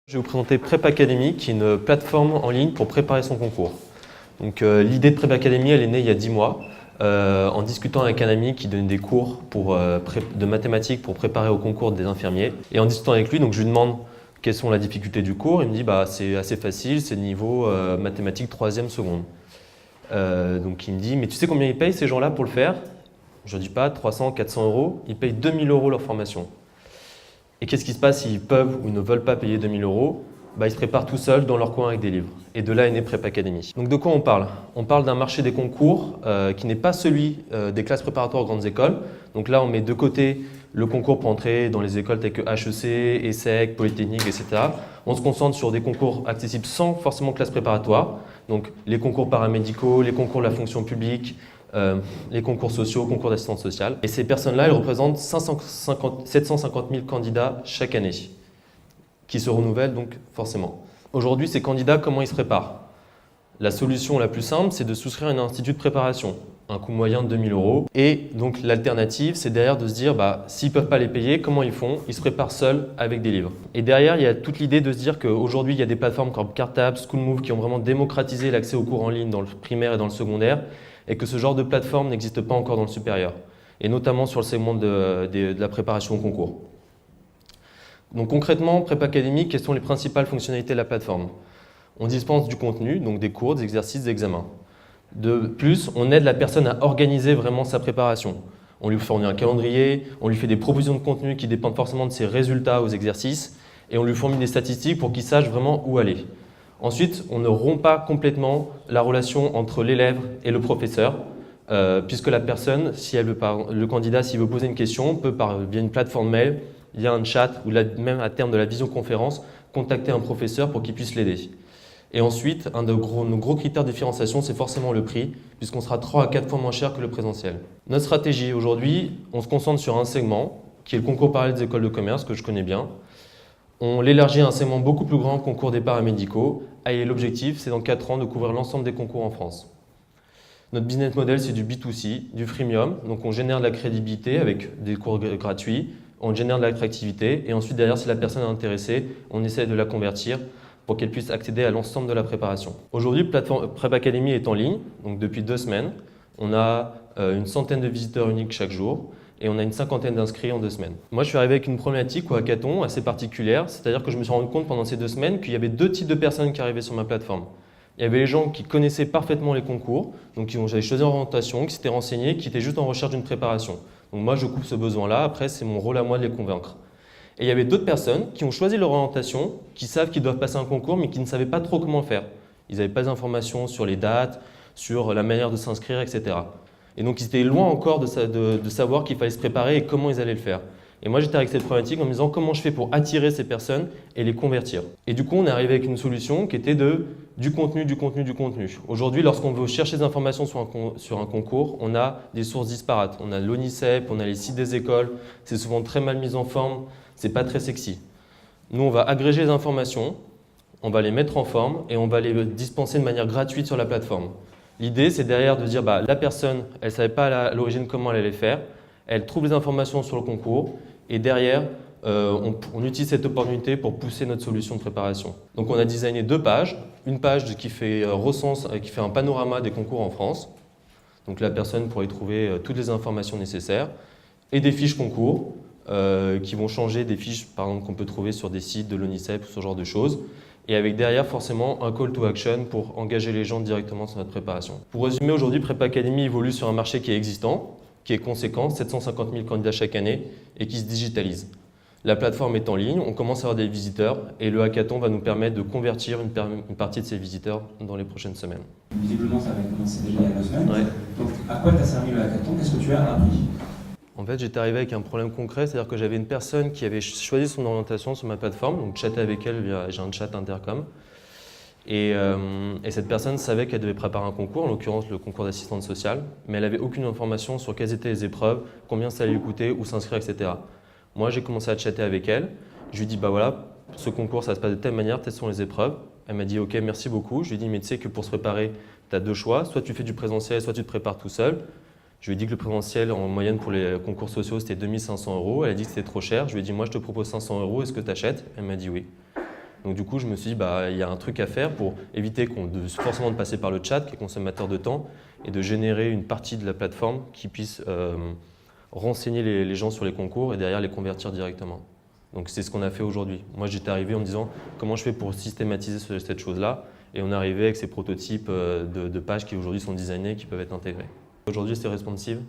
Je vais vous présenter Prep Academy, qui est une plateforme en ligne pour préparer son concours. Donc, l'idée de Prep Academy, elle est née il y a 10 mois, en discutant avec un ami qui donnait des cours de mathématiques pour préparer au concours des infirmiers. Et en discutant avec lui, donc, je lui demande quelles sont les difficultés du cours. Il me dit c'est assez facile, c'est niveau mathématiques 3e seconde. Donc il me dit, mais tu sais combien ils payent ces gens-là pour le faire? Je ne dis pas 300, 400 euros, ils payent 2000 euros leur formation. Et qu'est-ce qui se passe s'ils peuvent ou ils ne veulent pas payer 2000 euros? Ils se préparent tout seuls dans leur coin avec des livres. Et de là est né Prep Academy. Donc de quoi on parle? On parle d'un marché des concours qui n'est pas celui des classes préparatoires aux grandes écoles. Donc là, on met de côté le concours pour entrer dans les écoles telles que HEC, ESSEC, Polytechnique, etc. On se concentre sur des concours accessibles sans forcément classe préparatoire. Donc les concours paramédicaux, les concours de la fonction publique, les concours sociaux, concours d'assistance sociale. Et ces personnes-là, elles représentent 750 000 candidats chaque année, qui se renouvellent donc forcément. Aujourd'hui, ces candidats, comment ils se préparent? La solution la plus simple, c'est de souscrire à un institut de préparation, un coût moyen de 2000 euros. Et donc l'alternative, c'est derrière de se dire, s'ils ne peuvent pas les payer, comment ils font? Ils se préparent seuls avec des livres. Et derrière, il y a toute l'idée de se dire qu'aujourd'hui, il y a des plateformes comme Cartable, Schoolmove qui ont vraiment démocratisé l'accès aux cours en ligne dans le primaire et dans le secondaire, et que ce genre de plateforme n'existe pas encore dans le supérieur, et notamment sur le segment de la préparation au concours. Donc concrètement, Prep Academy, quelles sont les principales fonctionnalités de la plateforme? On dispense du contenu, donc des cours, des exercices, des examens. De plus, on aide la personne à organiser vraiment sa préparation. On lui fournit un calendrier, on lui fait des propositions de contenu qui dépendent forcément de ses résultats aux exercices, et on lui fournit des statistiques pour qu'il sache vraiment où aller. Ensuite, on ne rompt pas complètement la relation entre l'élève et le professeur, puisque la personne, le candidat, s'il veut poser une question, peut via une plateforme mail, via un chat ou même à terme de la visioconférence, contacter un professeur pour qu'il puisse l'aider. Et ensuite, un de nos gros critères de différenciation, c'est forcément le prix, puisqu'on sera 3 à 4 fois moins cher que le présentiel. Notre stratégie aujourd'hui, on se concentre sur un segment, qui est le concours parallèle des écoles de commerce, que je connais bien. On l'élargit à un segment beaucoup plus grand, concours des paramédicaux, et l'objectif, c'est dans 4 ans de couvrir l'ensemble des concours en France. Notre business model, c'est du B2C, du freemium, donc on génère de la crédibilité avec des cours gratuits, on génère de l'attractivité, et ensuite derrière, si la personne est intéressée, on essaie de la convertir pour qu'elle puisse accéder à l'ensemble de la préparation. Aujourd'hui, Prep Academy est en ligne, donc depuis 2 semaines. On a une centaine de visiteurs uniques chaque jour et on a une 50aine d'inscrits en 2 semaines. Moi, je suis arrivé avec une problématique au hackathon assez particulière, c'est-à-dire que je me suis rendu compte pendant ces 2 semaines qu'il y avait 2 types de personnes qui arrivaient sur ma plateforme. Il y avait les gens qui connaissaient parfaitement les concours, donc qui avaient choisi en orientation, qui s'étaient renseignés, qui étaient juste en recherche d'une préparation. Donc moi, je coupe ce besoin-là, après, c'est mon rôle à moi de les convaincre. Et il y avait d'autres personnes qui ont choisi leur orientation, qui savent qu'ils doivent passer un concours, mais qui ne savaient pas trop comment le faire. Ils n'avaient pas d'informations sur les dates, sur la manière de s'inscrire, etc. Et donc, ils étaient loin encore de savoir qu'il fallait se préparer et comment ils allaient le faire. Et moi, j'étais avec cette problématique en me disant comment je fais pour attirer ces personnes et les convertir. Et du coup, on est arrivé avec une solution qui était du contenu. Aujourd'hui, lorsqu'on veut chercher des informations sur un concours, on a des sources disparates. On a l'ONICEP, on a les sites des écoles, c'est souvent très mal mis en forme. C'est pas très sexy. Nous, on va agréger les informations, on va les mettre en forme et on va les dispenser de manière gratuite sur la plateforme. L'idée, c'est derrière de dire la personne, elle ne savait pas à l'origine comment elle allait faire, elle trouve les informations sur le concours et derrière, on utilise cette opportunité pour pousser notre solution de préparation. Donc, on a designé 2 pages. Une page qui fait un panorama des concours en France. Donc, la personne pourrait y trouver toutes les informations nécessaires et des fiches concours. Qui vont changer des fiches par exemple qu'on peut trouver sur des sites de l'ONICEP ou ce genre de choses, et avec derrière forcément un call to action pour engager les gens directement sur notre préparation. Pour résumer, aujourd'hui, Prep Academy évolue sur un marché qui est existant, qui est conséquent, 750 000 candidats chaque année, et qui se digitalise. La plateforme est en ligne, on commence à avoir des visiteurs, et le hackathon va nous permettre de convertir une partie de ces visiteurs dans les prochaines semaines. Visiblement, ça avait commencé déjà il y a 2 semaines. Ouais. Donc, à quoi t'a servi le hackathon? Qu'est-ce que tu as appris? En fait, j'étais arrivé avec un problème concret, c'est-à-dire que j'avais une personne qui avait choisi son orientation sur ma plateforme, donc chatter avec elle, j'ai un chat intercom. Et cette personne savait qu'elle devait préparer un concours, en l'occurrence le concours d'assistante sociale, mais elle n'avait aucune information sur quelles étaient les épreuves, combien ça allait lui coûter, où s'inscrire, etc. Moi, j'ai commencé à chatter avec elle. Je lui ai dit, voilà, ce concours, ça se passe de telle manière, telles sont les épreuves. Elle m'a dit, ok, merci beaucoup. Je lui ai dit, mais tu sais que pour se préparer, tu as 2 choix, soit tu fais du présentiel, soit tu te prépares tout seul. Je lui ai dit que le présentiel, en moyenne pour les concours sociaux, c'était 2500 €. Elle a dit que c'était trop cher. Je lui ai dit, moi, je te propose 500 €, est-ce que tu achètes? Elle m'a dit oui. Donc du coup, je me suis dit, bah, il y a un truc à faire pour éviter forcément de passer par le chat, qui est consommateur de temps, et de générer une partie de la plateforme qui puisse renseigner les gens sur les concours et derrière les convertir directement. Donc c'est ce qu'on a fait aujourd'hui. Moi, j'étais arrivé en me disant, comment je fais pour systématiser cette chose-là? Et on est arrivé avec ces prototypes de pages qui aujourd'hui sont designés, qui peuvent être intégrés. Aujourd'hui, c'est responsive.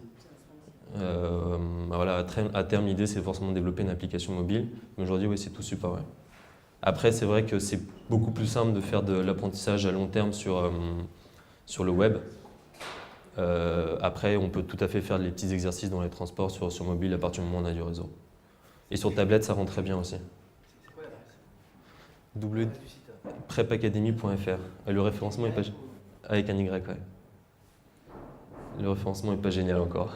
Voilà, à terme, l'idée, c'est forcément de développer une application mobile. Mais aujourd'hui, oui, c'est tout support. Ouais. Après, c'est vrai que c'est beaucoup plus simple de faire de l'apprentissage à long terme sur le web. Après, on peut tout à fait faire des petits exercices dans les transports sur mobile à partir du moment où on a du réseau. Et sur tablette, ça rend très bien aussi. C'est quoi l'adresse du site? Prepacademy.fr. Le référencement est pas avec un Y, ouais. Le référencement est pas génial encore.